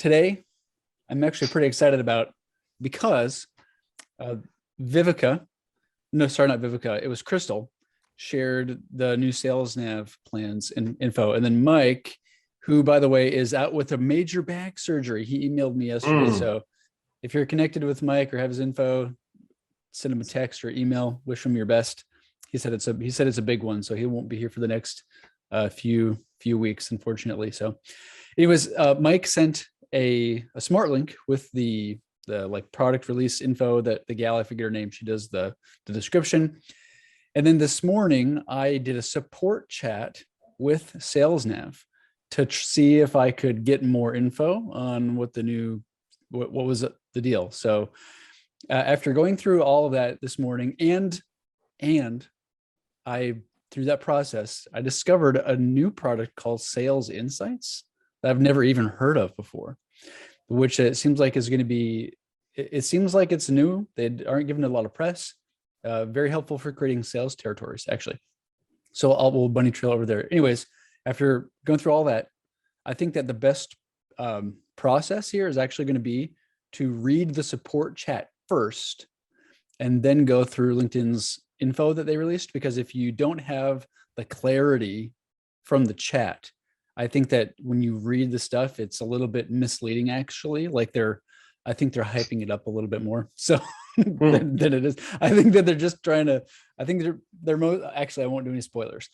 today I'm actually pretty excited about because Vivica, no, sorry, not Vivica, it was Crystal, shared the new Sales Nav plans and info. And then Mike, who, by the way, is out with a major back surgery, he emailed me yesterday. So if you're connected with Mike or have his info, send him a text or email, wish him your best. He said it's a big one, so he won't be here for the next few weeks, unfortunately. So anyways, Mike sent a smart link with the like product release info that the gal, I forget her name, she does the description. And then this morning I did a support chat with SalesNav to see if I could get more info on what the new, what was the deal. So after going through all of that this morning and through that process, I discovered a new product called Sales Insights that I've never even heard of before, which it seems like is going to be, it seems like it's new. They aren't giving it a lot of press. Very helpful for creating sales territories, actually. So we'll bunny trail over there. Anyways, after going through all that, I think that the best process here is actually going to be to read the support chat first and then go through LinkedIn's info that they released. Because if you don't have the clarity from the chat, I think that when you read the stuff, it's a little bit misleading, actually. Like I think they're hyping it up a little bit more. So than it is. I think that they're just trying to, I think they're actually, I won't do any spoilers.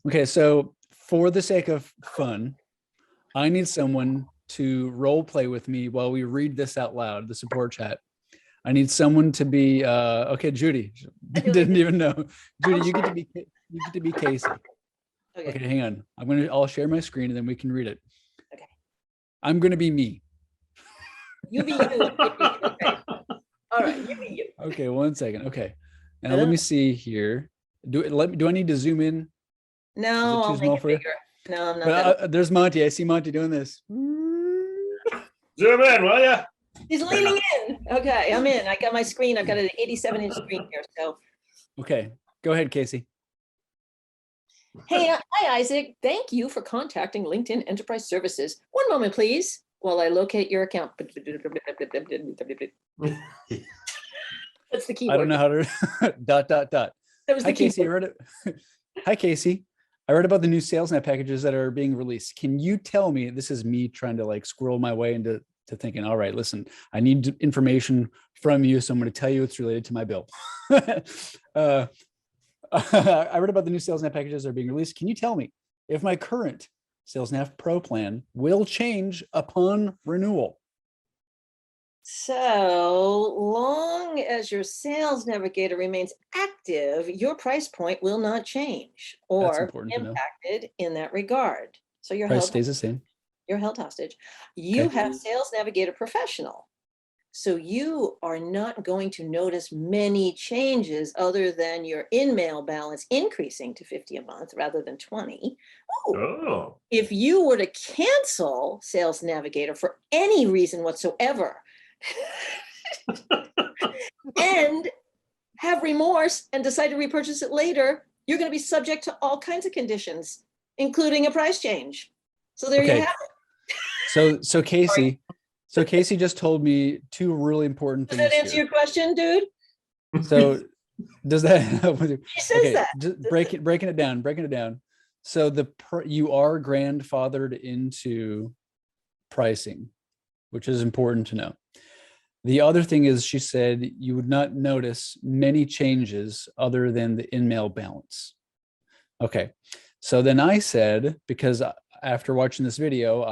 Okay. So for the sake of fun, I need someone to role play with me while we read this out loud, the support chat. I need someone to be, okay, Judy, didn't even know. Judy, you get to be Casey. Okay, hang on. I'll share my screen and then we can read it. Okay. I'm going to be me. You be you. Okay. All right, you be you. Okay, 1 second. Okay. Now let me see here. Do I need to zoom in? No, I'll make it bigger. No, I'm not. There's Monty. I see Monty doing this. Zoom in, will ya? He's leaning in. Okay, I'm in. I got my screen. I've got an 87-inch screen here. So. Okay, go ahead, Casey. Hey, hi, Isaac. Thank you for contacting LinkedIn Enterprise Services. One moment, please, while I locate your account. That's the keyword. I don't know how to dot. That was the Casey. I read it. Hi, Casey. I read about the new SalesNet packages that are being released. Can you tell me, this is me trying to like squirrel my way into thinking, all right, listen, I need information from you. So I'm going to tell you it's related to my bill. I read about the new SalesNet packages that are being released. Can you tell me if my current SalesNav Pro plan will change upon renewal? So long as your Sales Navigator remains active, your price point will not change or be impacted in that regard. So your price stays the same. You're held hostage. You have Sales Navigator Professional. So you are not going to notice many changes other than your in-mail balance increasing to 50 a month rather than 20. Oh. If you were to cancel Sales Navigator for any reason whatsoever, and have remorse and decide to repurchase it later, you're going to be subject to all kinds of conditions, including a price change. So there you have it. So Casey just told me two really important things. Does that answer your question, dude? So does that? He says that. Just breaking it down. So you are grandfathered into pricing, which is important to know. The other thing is, she said you would not notice many changes other than the in-mail balance. Okay. So then I said, because after watching this video,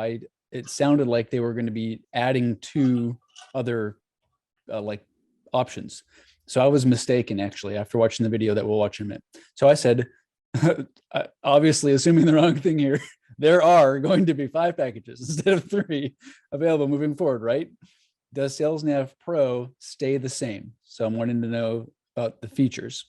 it sounded like they were going to be adding two other like options. So I was mistaken, actually, after watching the video that we'll watch in a minute. So I said, obviously assuming the wrong thing here, there are going to be 5 packages instead of 3 available moving forward, right? Does SalesNav Pro stay the same? So I'm wanting to know about the features.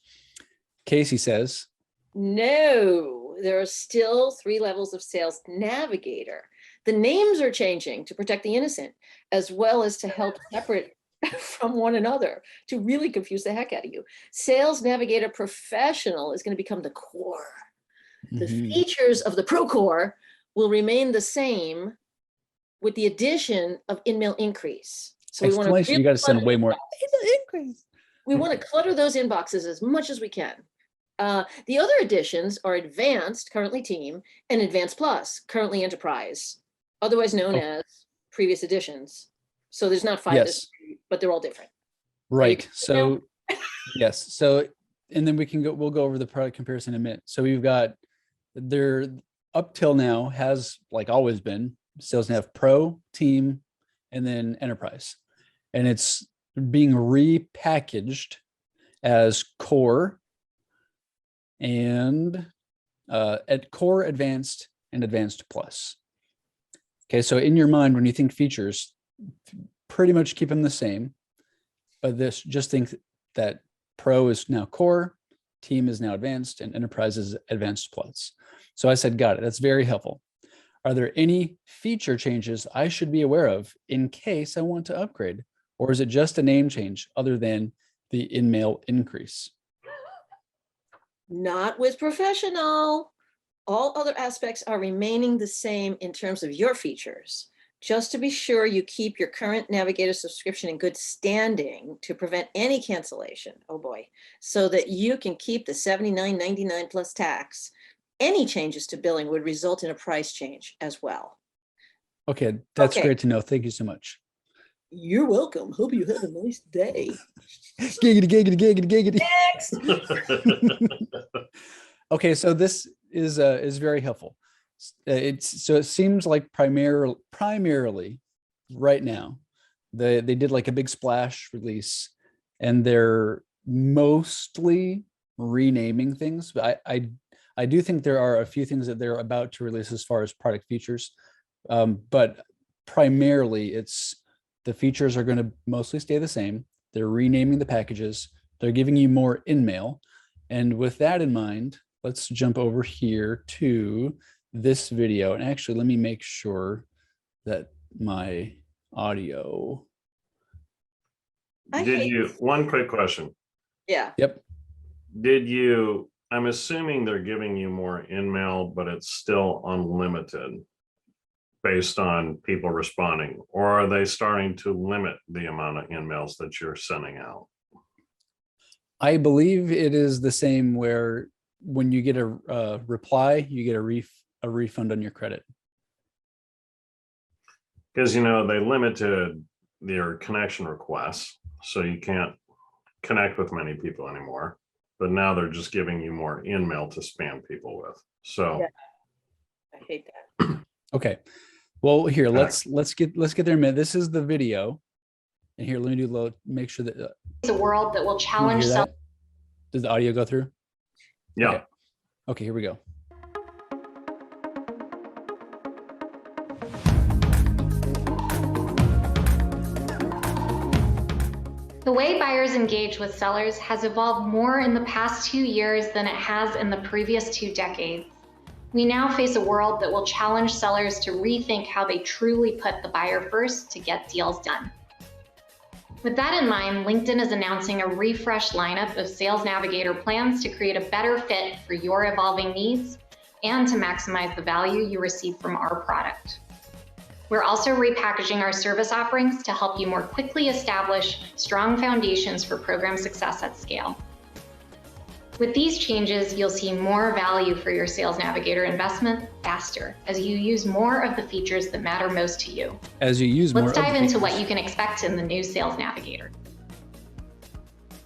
Casey says, no, there are still 3 levels of Sales Navigator. The names are changing to protect the innocent, as well as to help separate from one another, to really confuse the heck out of you. Sales Navigator Professional is going to become the core. The features of the Pro Core will remain the same, with the addition of in-mail increase. So we want Exclamation, to you got to send way more. Increase. we want to clutter those inboxes as much as we can. The other additions are Advanced, currently Team, and Advanced Plus, currently Enterprise, otherwise known as previous editions. So there's not 5, Yes. but they're all different. Right. So yes. So, and then we'll go over the product comparison in a minute. So we've got there up till now has, like always been, Sales Nav Pro, Team, and then Enterprise. And it's being repackaged as Core and at Core, Advanced, and Advanced Plus. Okay, so in your mind, when you think features, pretty much keep them the same, but just think that Pro is now Core, Team is now Advanced, and Enterprise is Advanced Plus. So I said, got it. That's very helpful. Are there any feature changes I should be aware of in case I want to upgrade? Or is it just a name change other than the in-mail increase? Not with Professional. All other aspects are remaining the same in terms of your features. Just to be sure you keep your current Navigator subscription in good standing to prevent any cancellation, oh boy, so that you can keep the $79.99 plus tax. Any changes to billing would result in a price change as well. Okay, that's Okay. great to know. Thank you so much. You're welcome. Hope you have a nice day. Giggity, giggity, giggity, giggity. Next. Okay, so this is very helpful. It seems like primarily right now, they did like a big splash release, and they're mostly renaming things. But I do think there are a few things that they're about to release as far as product features, but primarily the features are going to mostly stay the same. They're renaming the packages. They're giving you more in-mail. And with that in mind, let's jump over here to this video. And actually, let me make sure that my audio. One quick question. Yeah. Yep. I'm assuming they're giving you more in-mail, but it's still unlimited based on people responding, or are they starting to limit the amount of in-mails that you're sending out? I believe it is the same where when you get a reply, you get a refund on your credit. Because, they limited their connection requests, so you can't connect with many people anymore. But now they're just giving you more in-mail to spam people with. So Yeah. I hate that. Okay. Well, here, let's get there a minute. This is the video. And here, let me make sure that It's a world that will challenge self. Does the audio go through? yeah. Okay, here we go. The way buyers engage with sellers has evolved more in the past 2 years than it has in the previous 2 decades. We now face a world that will challenge sellers to rethink how they truly put the buyer first to get deals done. With that in mind, LinkedIn is announcing a refreshed lineup of Sales Navigator plans to create a better fit for your evolving needs and to maximize the value you receive from our product. We're also repackaging our service offerings to help you more quickly establish strong foundations for program success at scale. With these changes, you'll see more value for your Sales Navigator investment faster as you use more of the features that matter most to you. Let's dive into what you can expect in the new Sales Navigator.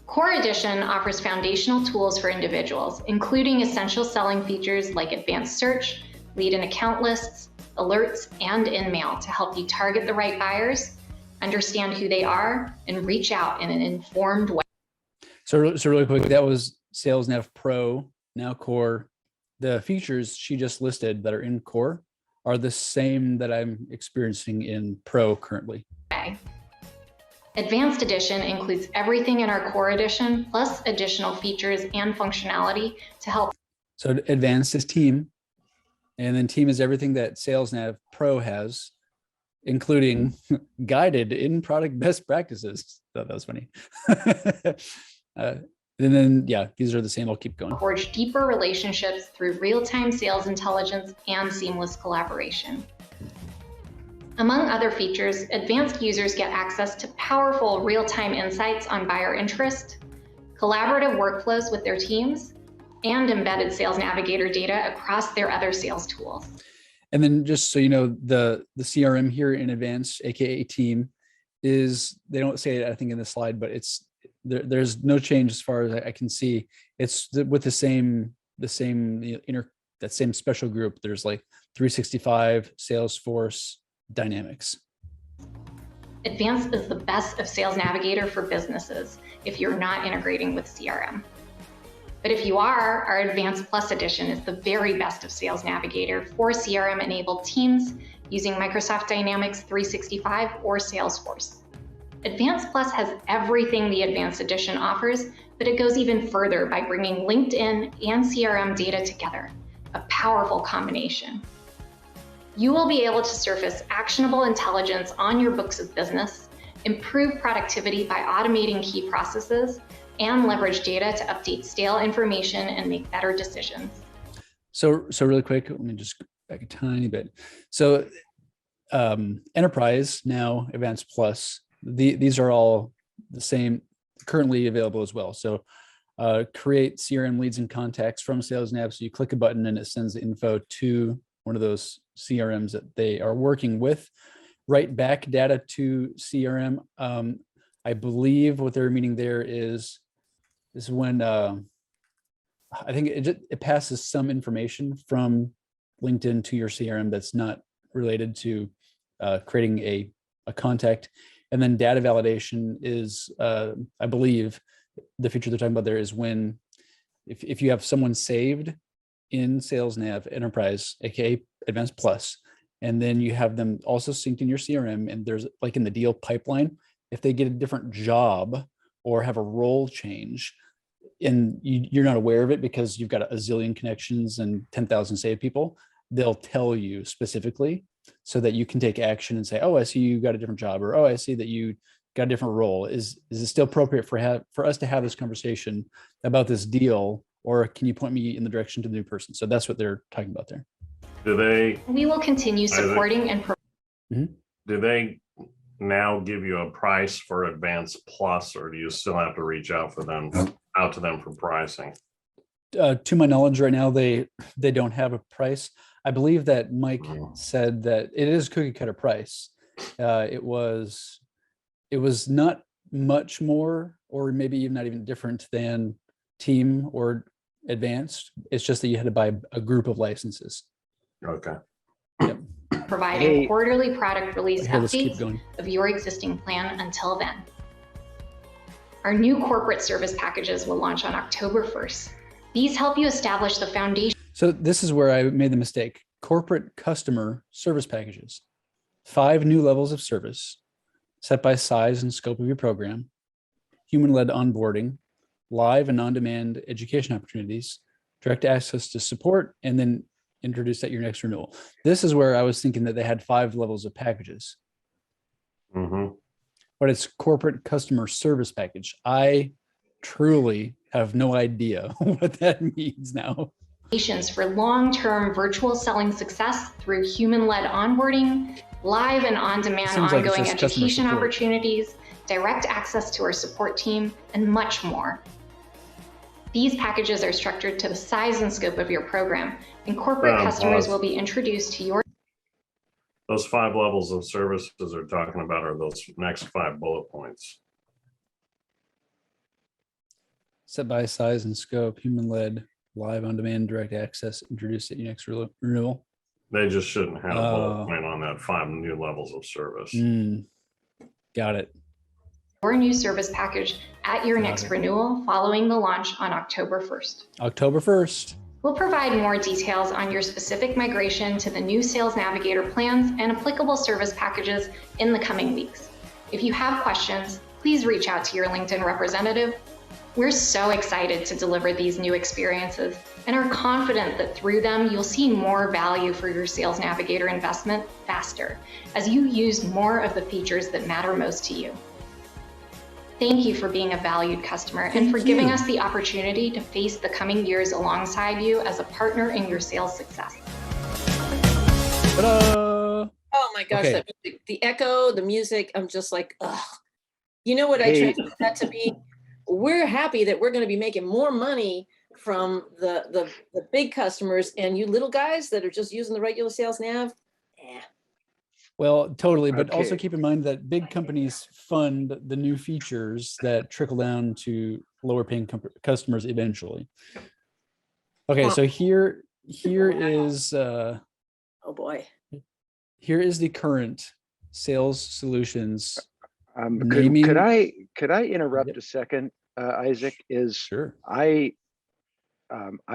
Core Edition offers foundational tools for individuals, including essential selling features like advanced search, lead and account lists, alerts, and in-mail to help you target the right buyers, understand who they are, and reach out in an informed way. So really quick, that was Sales Nav Pro, now Core. The features she just listed that are in Core are the same that I'm experiencing in Pro currently. Advanced Edition includes everything in our Core Edition, plus additional features and functionality to help. So Advanced is Team, and then Team is everything that Sales Nav Pro has, including guided in-product best practices. Thought that was funny. And then, yeah, these are the same. I'll keep going. Forge deeper relationships through real-time sales intelligence and seamless collaboration. Among other features, advanced users get access to powerful real-time insights on buyer interest, collaborative workflows with their teams, and embedded Sales Navigator data across their other sales tools. And then just so you know, the CRM here in Advanced, aka Team, is, they don't say it, I think, in the slide, but it's there's no change as far as I can see. It's with the same that same special group. There's like 365, Salesforce, Dynamics. Advanced is the best of Sales Navigator for businesses if you're not integrating with CRM. But if you are, our Advanced Plus edition is the very best of Sales Navigator for CRM-enabled teams using Microsoft Dynamics 365 or Salesforce. Advanced Plus has everything the Advanced edition offers, but it goes even further by bringing LinkedIn and CRM data together, a powerful combination. You will be able to surface actionable intelligence on your books of business, improve productivity by automating key processes, and leverage data to update stale information and make better decisions. So really quick, let me just go back a tiny bit. So Enterprise, now Advanced Plus, these are all the same, currently available as well. So create CRM leads and contacts from Sales Nav. So you click a button and it sends the info to one of those CRMs that they are working with. Write back data to CRM. I believe what they're meaning there is when I think it passes some information from LinkedIn to your CRM that's not related to creating a contact. And then data validation is, I believe, the feature they're talking about there is when, if you have someone saved in Sales Nav Enterprise, aka Advanced Plus, and then you have them also synced in your CRM, and there's like in the deal pipeline, if they get a different job or have a role change, and you're not aware of it because you've got a zillion connections and 10,000 saved people, they'll tell you specifically so that you can take action and say, oh, I see you got a different job, or oh, I see that you got a different role. Is it still appropriate for us to have this conversation about this deal, or can you point me in the direction to the new person? So that's what they're talking about there. We will continue supporting and do they now give you a price for Advanced Plus, or do you still have to reach out to them for pricing? To my knowledge right now, they don't have a price. I believe that Mike said that it is cookie cutter price. It was not much more, or maybe even not even different than Team or Advanced. It's just that you had to buy a group of licenses. Okay. Yep. providing quarterly product release Here, let's keep updates going. of your existing plan until then. Our new corporate service packages will launch on October 1st. These help you establish the foundation. So this is where I made the mistake. Corporate customer service packages. 5 new levels of service set by size and scope of your program, human-led onboarding, live and on-demand education opportunities, direct access to support, and then introduced at your next renewal. This is where I was thinking that they had 5 levels of packages. Mm-hmm. But it's corporate customer service package. I truly have no idea what that means now. For long-term virtual selling success through human-led onboarding, live and on-demand ongoing education opportunities, direct access to our support team, and much more. These packages are structured to the size and scope of your program, and corporate customers will be introduced to your... Those 5 levels of services they're talking about are those next 5 bullet points. Set by size and scope, human-led, live on-demand, direct access, introduced at your next renewal. They just shouldn't have a bullet point on that 5 new levels of service. Got it. Your new service package at your next renewal following the launch on October 1st. October 1st. We'll provide more details on your specific migration to the new Sales Navigator plans and applicable service packages in the coming weeks. If you have questions, please reach out to your LinkedIn representative. We're so excited to deliver these new experiences and are confident that through them, you'll see more value for your Sales Navigator investment faster as you use more of the features that matter most to you. Thank you for being a valued customer and for giving us the opportunity to face the coming years alongside you as a partner in your sales success. Ta-da! Oh my gosh, Okay. that music, the echo, the music, I'm just like, ugh. You know what I Hey. translate that to be? We're happy that we're going to be making more money from the big customers, and you little guys that are just using the regular sales nav. Well, totally. But also Okay. keep in mind that big companies fund the new features that trickle down to lower paying customers eventually. Okay, so here is Oh boy. here is the current sales solutions. Could Naming- I interrupt Yep. a second, Isaac? Sure. I've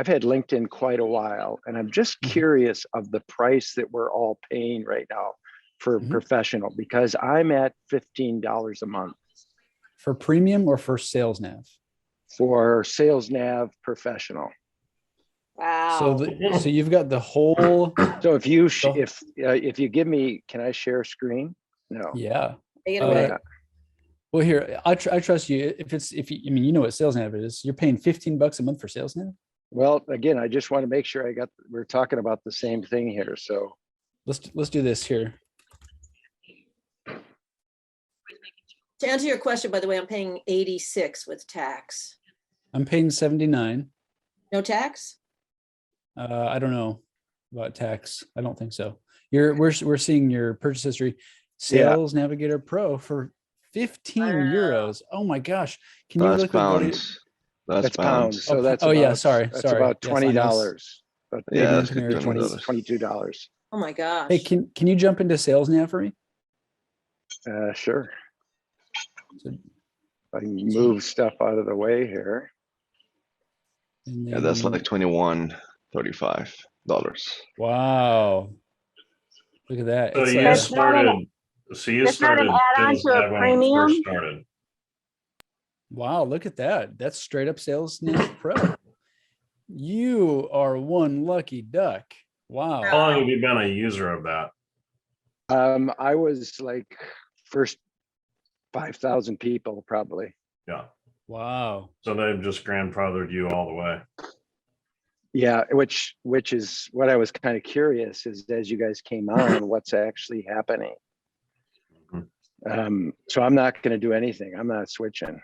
had LinkedIn quite a while, and I'm just Mhm. curious of the price that we're all paying right now for Mhm. professional, because I'm at $15 a month For premium or for sales nav? for Sales Nav Professional. Wow. So you've got the whole, So if you So- if you give me, can I share screen? No. yeah. Take it away. Well, here, I trust you. If you, I mean, you know what sales nav is. You're paying $15 a month for sales nav. Well, again, I just want to make sure we're talking about the same thing here. So Let's do this here. To answer your question, by the way, I'm paying 86 with tax. I'm paying 79. No tax? I don't know about tax. I don't think so. We're seeing your purchase history. Sales Navigator Pro for 15 euros. Oh my gosh. Can you That's look at what it- pounds. That's that's pounds. So Oh, that's oh, yeah, about- sorry, That's sorry. about Yes, I know. $20. But Yeah, maybe that's Come here, good. 20, $20. $22. Oh my gosh. Hey, can you jump into sales nav for me? Sure. So- I can move stuff out of the way here. and Yeah, that's then- like $21.35. wow. Look at that. So It's you like- started, so you it's not an started add-on Sales to a Nav when it first premium? started. wow, look at that. That's straight up sales nav pro. You are one lucky duck. Wow. How long have you been a user of that? I was like first 5,000 people probably. Yeah, Wow. so they've just grandfathered you all the way. Yeah, which is what I was kind of curious is as you guys came on, what's actually happening. So I'm not going to do anything. I'm not switching.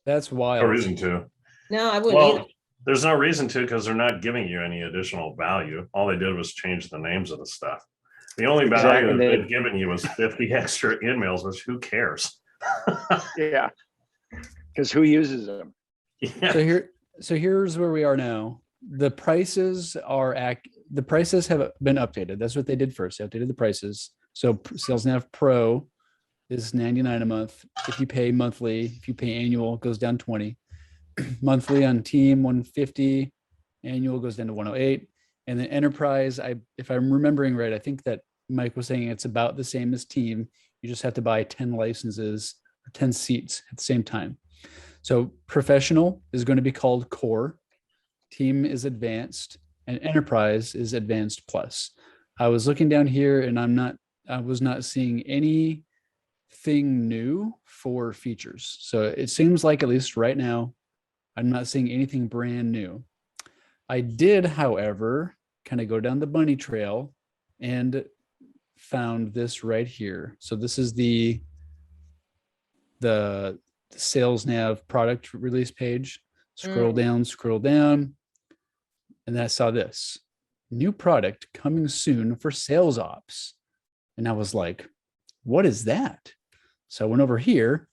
That's No wild. reason to. No, I wouldn't either. Well, there's no reason to because they're not giving you any additional value. All they did was change the names of the stuff. The only value Exactly. that they've given you was 50 extra emails, which who cares? Yeah. Because who uses them? Yeah. So here's where we are now. The prices have been updated. That's what they did first. They updated the prices. So Sales Nav Pro is $99 a month. If you pay monthly, if you pay annual, it goes down 20. Monthly on Team 150, annual goes down to 108. And then Enterprise, if I'm remembering right, I think that Mike was saying it's about the same as Team. You just have to buy 10 licenses or 10 seats at the same time. So Professional is going to be called Core, Team is Advanced, and Enterprise is Advanced Plus. I was looking down here and I was not seeing anything new for features. So it seems like at least right now, I'm not seeing anything brand new. I did, however, kind of go down the bunny trail and found this right here. So this is the Sales Nav product release page. Scroll down, and I saw this new product coming soon for sales ops. And I was like, what is that? So I went over here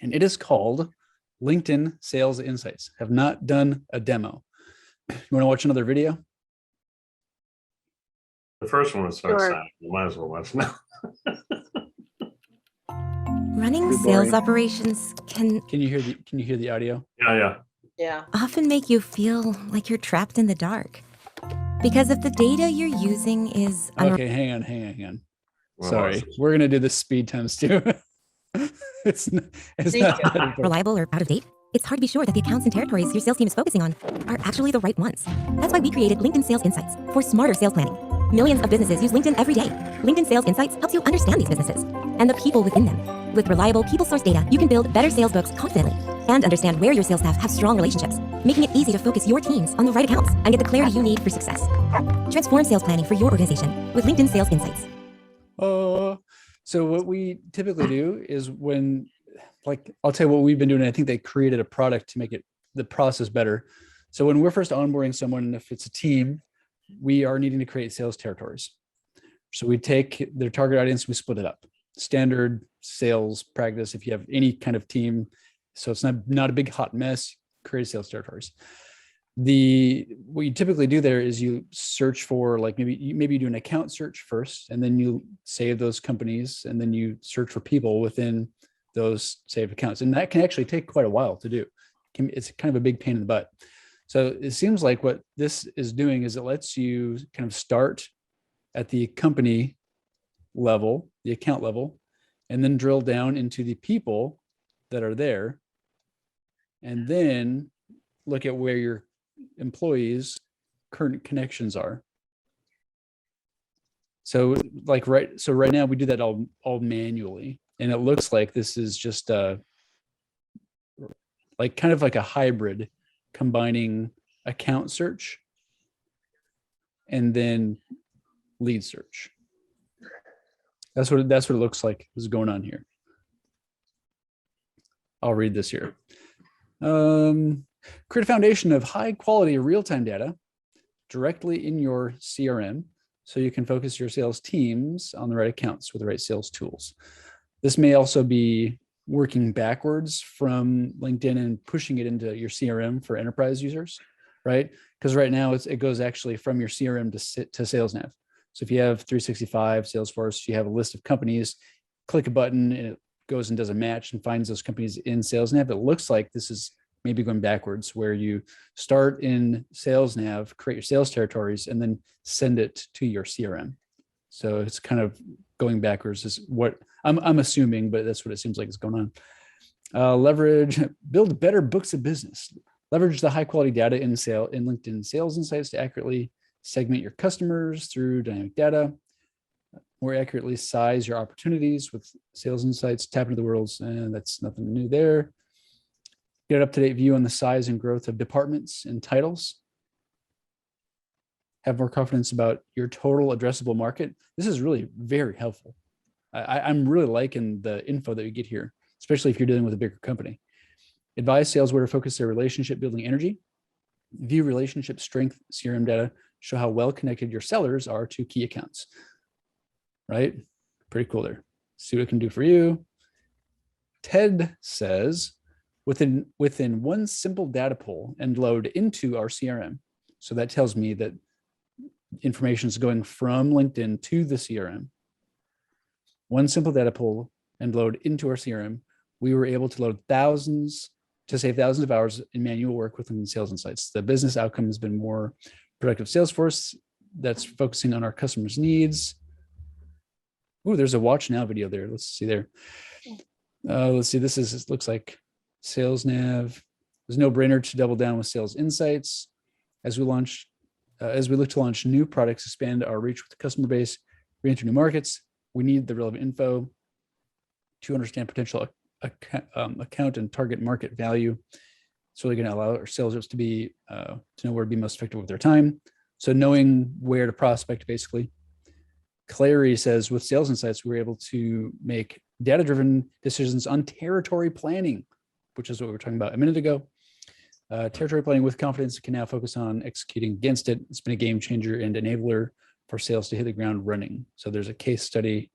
and it is called LinkedIn Sales Insights. Have not done a demo. You want to watch another video? The first one was so Sure. exciting. You might as well watch now. Running Pretty sales boring. operations can Can you hear the audio? Yeah. Yeah. often make you feel like you're trapped in the dark. Because if the data you're using is Okay, hang on. Well, Sorry, it's- we're gonna do this speed times two. it's not Thank not you. that important. unreliable or out of date, it's hard to be sure that the accounts and territories your sales team is focusing on are actually the right ones. That's why we created LinkedIn Sales Insights for smarter sales planning. Millions of businesses use LinkedIn every day. LinkedIn Sales Insights helps you understand these businesses and the people within them. With reliable people-sourced data, you can build better sales books confidently and understand where your sales staff have strong relationships, making it easy to focus your teams on the right accounts and get the clarity you need for success. Transform sales planning for your organization with LinkedIn Sales Insights. So what we typically do is when, like, I'll tell you what we've been doing. I think they created a product to make it the process better. So when we're first onboarding someone, if it's a team, we are needing to create sales territories. So we take their target audience, we split it up. Standard sales practice, if you have any kind of team, so it's not a big hot mess, create sales territories. What you typically do there is you search for, like, maybe you do an account search first, and then you save those companies, and then you search for people within those saved accounts. And that can actually take quite a while to do. It's kind of a big pain in the butt. So it seems like what this is doing is it lets you kind of start at the company level, the account level, and then drill down into the people that are there, and then look at where your employees' current connections are. So right now we do that all manually, and it looks like this is just like kind of like a hybrid, combining account search and then lead search. That's what it looks like is going on here. I'll read this here. Create a foundation of high quality real-time data directly in your CRM so you can focus your sales teams on the right accounts with the right sales tools. This may also be working backwards from LinkedIn and pushing it into your CRM for enterprise users, right? Because right now it goes actually from your CRM to SalesNav. So if you have 365 Salesforce, you have a list of companies, click a button and it goes and does a match and finds those companies in SalesNav. It looks like this is maybe going backwards, where you start in SalesNav, create your sales territories, and then send it to your CRM. So it's kind of going backwards is what I'm assuming, but that's what it seems like is going on. Build better books of business. Leverage the high quality data in LinkedIn Sales Insights to accurately segment your customers through dynamic data. More accurately size your opportunities with Sales Insights. Tap into the worlds, and that's nothing new there. Get an up-to-date view on the size and growth of departments and titles. Have more confidence about your total addressable market. This is really very helpful. I'm really liking the info that you get here, especially if you're dealing with a bigger company. Advise sales where to focus their relationship building energy. View relationship strength CRM data. Show how well connected your sellers are to key accounts. Right? Pretty cool there. See what it can do for you. Ted says, within one simple data pull and load into our CRM. So that tells me that information is going from LinkedIn to the CRM. One simple data pull and load into our CRM. We were able to save thousands of hours in manual work within Sales Insights. The business outcome has been more productive Salesforce that's focusing on our customers' needs. Oh, there's a watch now video there. Let's see there. Let's see. This looks like SalesNav. There's no brainer to double down with Sales Insights as we look to launch new products, expand our reach with the customer base, re-enter new markets. We need the relevant info to understand potential account and target market value. It's really going to allow our sales reps to know where to be most effective with their time. So knowing where to prospect, basically. Clary says, with Sales Insights, we were able to make data-driven decisions on territory planning, which is what we were talking about a minute ago. Territory planning with confidence can now focus on executing against it. It's been a game changer and enabler for sales to hit the ground running. So there's a case study.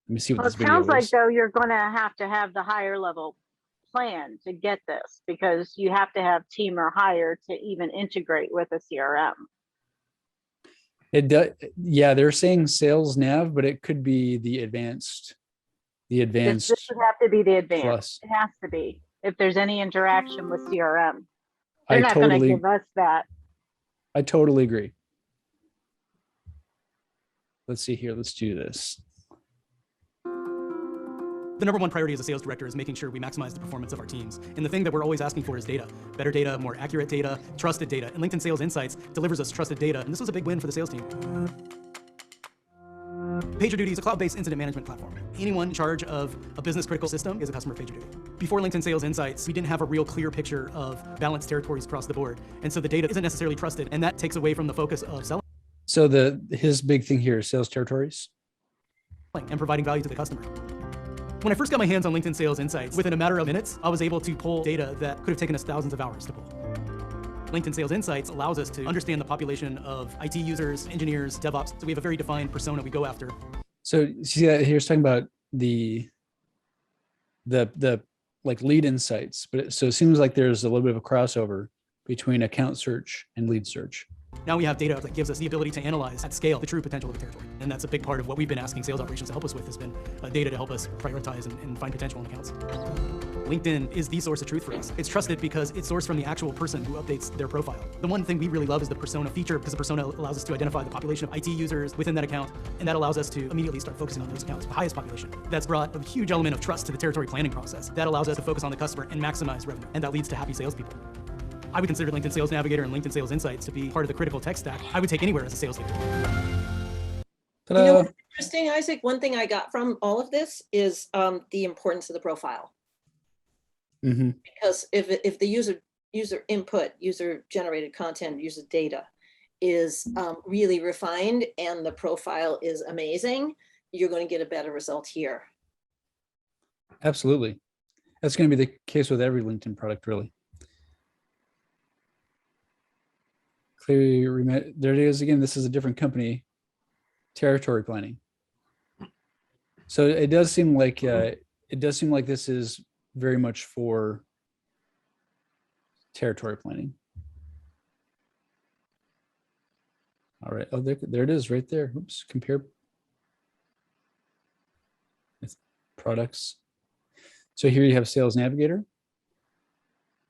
Let me see what this video is. It sounds like, though, you're going to have the higher level plan to get this, because you have to have team or higher to even integrate with a CRM. It does. Yeah, they're saying Sales Nav, but it could be the advanced. This would have to be the advanced. Plus. It has to be. If there's any interaction with CRM, they're not going to give us that. I totally agree. Let's see here. Let's do this. The number one priority as a sales director is making sure we maximize the performance of our teams. And the thing that we're always asking for is data. Better data, more accurate data, trusted data. And LinkedIn Sales Insights delivers us trusted data. And this was a big win for the sales team. PagerDuty is a cloud-based incident management platform. Anyone in charge of a business-critical system is a customer of PagerDuty. Before LinkedIn Sales Insights, we didn't have a real clear picture of balanced territories across the board. And so the data isn't necessarily trusted, and that takes away from the focus of selling. So his big thing here is sales territories. and providing value to the customer. When I first got my hands on LinkedIn Sales Insights, within a matter of minutes, I was able to pull data that could have taken us thousands of hours to pull. LinkedIn Sales Insights allows us to understand the population of IT users, engineers, DevOps. So we have a very defined persona we go after. So see that here's talking about the like lead insights, but so it seems like there's a little bit of a crossover between account search and lead search. Now we have data that gives us the ability to analyze at scale the true potential of the territory. And that's a big part of what we've been asking sales operations to help us with, has been data to help us prioritize and find potential in accounts. LinkedIn is the source of truth for us. It's trusted because it's sourced from the actual person who updates their profile. The one thing we really love is the persona feature, because the persona allows us to identify the population of IT users within that account, and that allows us to immediately start focusing on those accounts, the highest population. That's brought a huge element of trust to the territory planning process. That allows us to focus on the customer and maximize revenue, and that leads to happy salespeople. I would consider LinkedIn Sales Navigator and LinkedIn Sales Insights to be part of the critical tech stack I would take anywhere as a sales leader. You know what's interesting, Isaac? One thing I got from all of this is the importance of the profile. Mm-hmm. Because if the user input, user generated content, user data is really refined and the profile is amazing, you're going to get a better result here. Absolutely. That's going to be the case with every LinkedIn product, really. Clearly, there it is again. This is a different company, territory planning. So it does seem like this is very much for territory planning. All right. Oh, there it is right there. Oops. Compare with products. So here you have Sales Navigator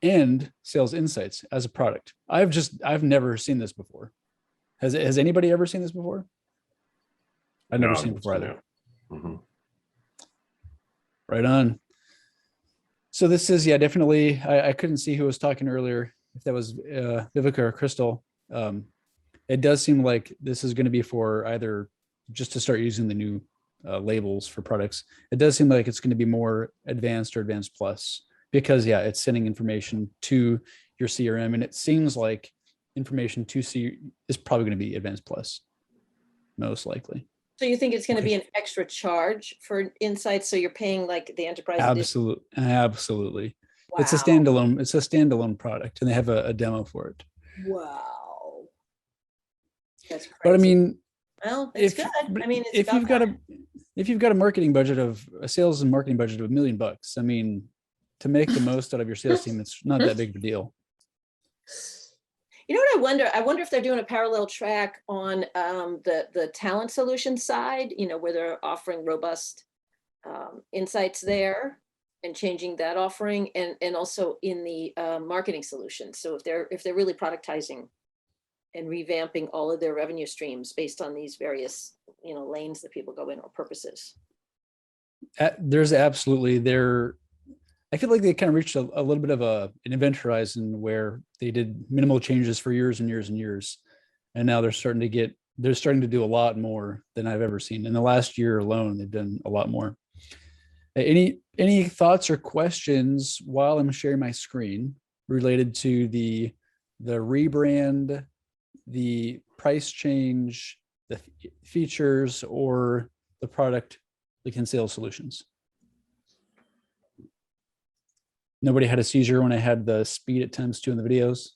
and Sales Insights as a product. I've never seen this before. Has anybody ever seen this before? I've never seen it before either. Mm-hmm. Right on. So this is, yeah, definitely, I couldn't see who was talking earlier, if that was Vivica or Crystal. It does seem like this is going to be for either just to start using the new labels for products. It does seem like it's going to be more advanced or advanced plus, because yeah, it's sending information to your CRM, and it seems like information to C is probably going to be advanced plus, most likely. So you think it's going to be an extra charge for insights? So you're paying like the enterprise edition? Absolutely. Wow. It's a standalone product, and they have a demo for it. Wow. That's crazy. But I mean, well, it's good. I mean, it's if you've got a marketing budget of a sales and marketing budget of $1 million, I mean, to make the most out of your sales team, it's not that big of a deal. You know what I wonder? I wonder if they're doing a parallel track on the talent solution side, you know, where they're offering robust insights there and changing that offering, and also in the marketing solution. So if they're really productizing and revamping all of their revenue streams based on these various, you know, lanes that people go in or purposes. There's absolutely I feel like they kind of reached a little bit of an event horizon where they did minimal changes for years and years and years. And now they're starting to do a lot more than I've ever seen. In the last year alone, they've done a lot more. Any thoughts or questions while I'm sharing my screen related to the rebrand, the price change, the features, or the product LinkedIn Sales Solutions? Nobody had a seizure when I had the speed at times 2 in the videos.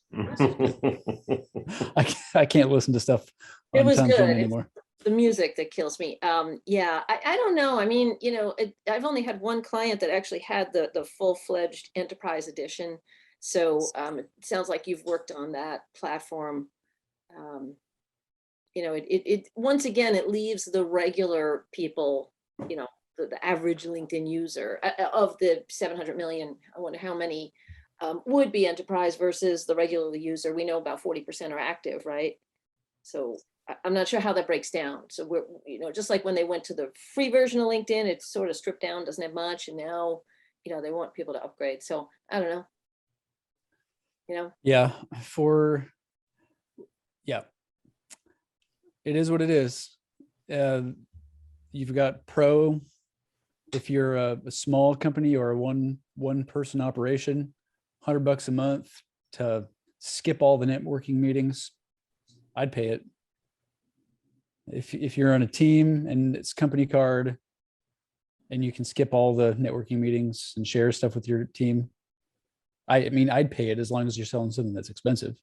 I can't listen to stuff on time zone anymore. It's the music that kills me. Yeah, I don't know. I mean, you know, I've only had one client that actually had the full-fledged enterprise edition. So it sounds like you've worked on that platform. You know, it once again, it leaves the regular people, you know, the average LinkedIn user of the 700 million. I wonder how many would be enterprise versus the regular user. We know about 40% are active, right? So I'm not sure how that breaks down. So we're, you know, just like when they went to the free version of LinkedIn, it's sort of stripped down, doesn't have much. And now, you know, they want people to upgrade. So I don't know, you know? Yeah. It is what it is. You've got Pro. If you're a small company or a one person operation, $100 a month to skip all the networking meetings, I'd pay it. If you're on a team and it's company card and you can skip all the networking meetings and share stuff with your team, I mean, I'd pay it as long as you're selling something that's expensive.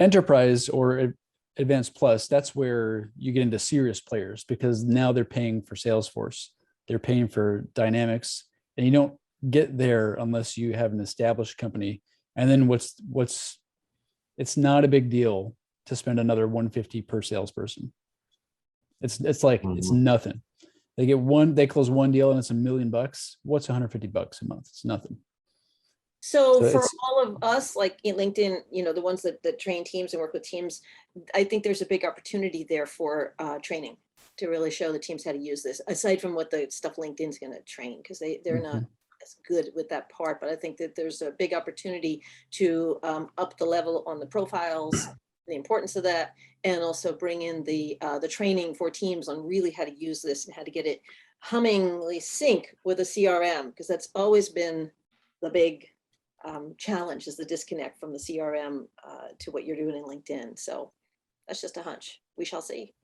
Enterprise or Advanced Plus, that's where you get into serious players, because now they're paying for Salesforce, they're paying for Dynamics, and you don't get there unless you have an established company. And then it's not a big deal to spend another $150 per salesperson. It's like it's nothing. They close one deal and it's $1 million. What's $150 a month? It's nothing. So for all of us, like in LinkedIn, the ones that train teams and work with teams, I think there's a big opportunity there for training to really show the teams how to use this, aside from what the stuff LinkedIn's going to train, because they're not as good with that part. But I think that there's a big opportunity to up the level on the profiles, the importance of that, and also bring in the training for teams on really how to use this and how to get it hummingly sync with a CRM, because that's always been the big challenge, is the disconnect from the CRM to what you're doing in LinkedIn. So that's just a hunch. We shall see.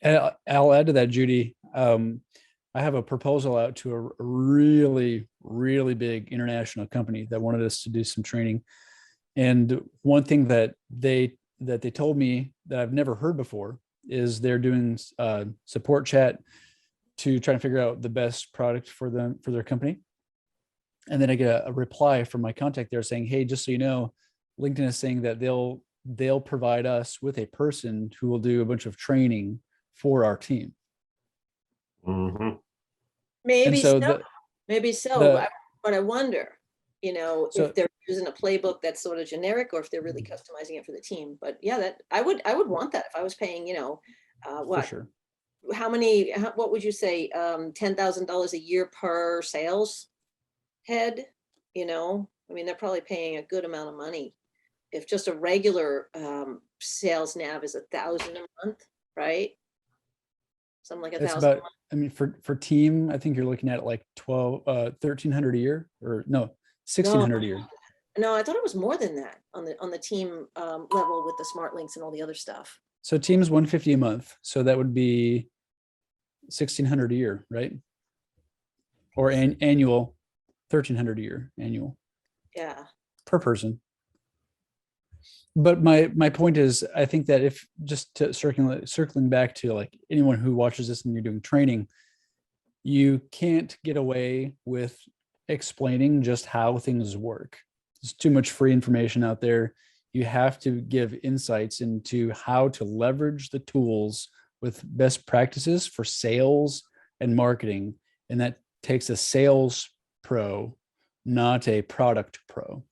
I'll add to that, Judy. I have a proposal out to a really, really big international company that wanted us to do some training. And one thing that they told me that I've never heard before is they're doing support chat to try to figure out the best product for their company. And then I get a reply from my contact there saying, hey, just so you know, LinkedIn is saying that they'll provide us with a person who will do a bunch of training for our team. Mm-hmm. Maybe so. But I wonder, if they're using a playbook that's sort of generic, or if they're really customizing it for the team. But yeah, that I would want that if I was paying, For sure. What would you say, $10,000 a year per sales head? I mean, they're probably paying a good amount of money. If just a regular sales nav is $1,000 a month, right? Something like It's $1,000 about, a month. I mean, for team, I think you're looking at like 1,300 a year, or no, 1,600 a year. No, I thought it was more than that on the team level with the smart links and all the other stuff. So team's $150 a month. So that would be 1,600 a year, right? Or annual, 1,300 a year annual. Yeah. Per person. But my point is, I think that if just to circling back to like anyone who watches this and you're doing training, you can't get away with explaining just how things work. There's too much free information out there. You have to give insights into how to leverage the tools with best practices for sales and marketing. And that takes a sales pro, not a product pro.